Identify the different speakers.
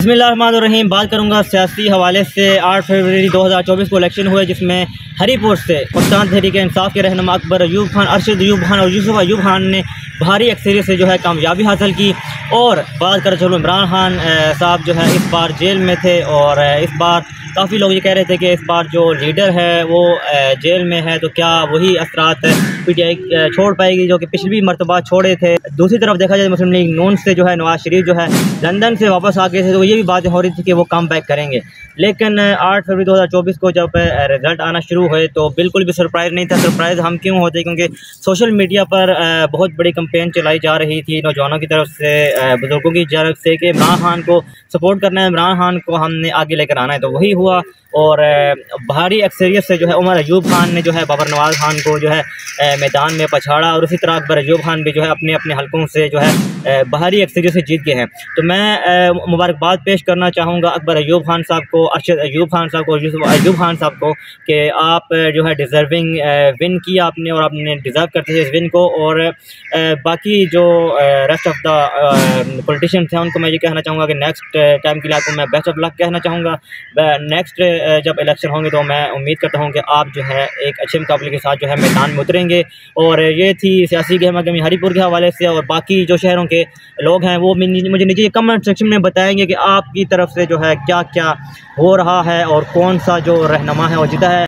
Speaker 1: बिस्मिल्लाहिर्रहमानिर्रहीम। बात करूंगा सियासी हवाले से। 8 फरवरी 2024 को इलेक्शन हुए, जिसमें हरीपुर से पाकिस्तान तहरीक इंसाफ के रहनुमा अकबर अयूब खान, अरशद अयूब खान और यूसुफ अयूब खान ने भारी अक्सरियत से जो है कामयाबी हासिल की। और बात कर चलो, इमरान खान साहब जो है इस बार जेल में थे और इस बार काफ़ी लोग ये कह रहे थे कि इस बार जो लीडर है वो जेल में है, तो क्या वही असरात PTI छोड़ पाएगी जो कि पिछली मरतबा छोड़े थे। दूसरी तरफ देखा जाए, मुस्लिम लीग नून से जो है नवाज शरीफ जो है लंदन से वापस आ गए थे, तो ये भी बातें हो रही थी कि वो कम बैक करेंगे। लेकिन 8 फरवरी 2024 को जब रिज़ल्ट आना शुरू हुए तो बिल्कुल भी सरप्राइज़ नहीं था। सरप्राइज़ हम क्यों होते, क्योंकि सोशल मीडिया पर बहुत बड़ी कंपेन चलाई जा रही थी नौजवानों की तरफ से, बुजुर्गों की तरफ से, कि इमरान खान को सपोर्ट करना है, इमरान खान को हमने आगे लेकर आना है। तो वही हुआ और भारी अक्सरियत से जो है उमर अयूब खान ने जो है बाबर नवाज खान को जो है मैदान में पछाड़ा, और उसी तरह अकबर अयूब खान भी जो है अपने अपने हलकों से जो है भारी अक्सरियत से जीत गए हैं। तो मैं मुबारकबाद पेश करना चाहूँगा अकबर अयूब खान साहब को, अरशद अयूब खान साहब को, यूसुफ अयूब खान साहब को, कि आप जो है डिज़र्विंग विन किया आपने, और आपने डिज़र्व करते थे इस विन को। और बाकी जो रेस्ट ऑफ द पॉलिटिशियंस हैं उनको मैं ये कहना चाहूँगा कि नेक्स्ट टाइम के लिए आपको मैं बेस्ट ऑफ लक कहना चाहूँगा। नेक्स्ट जब इलेक्शन होंगे तो मैं उम्मीद करता हूँ कि आप जो है एक अच्छे मुकाबले के साथ जो है मैदान में उतरेंगे। और ये थी सियासी गहमा गहमी हरीपुर के हवाले से। और बाकी जो शहरों के लोग हैं वो मुझे नीचे कमेंट सेक्शन में बताएंगे कि आपकी तरफ से जो है क्या क्या हो रहा है और कौन सा जो रहनुमा है वो जीता है।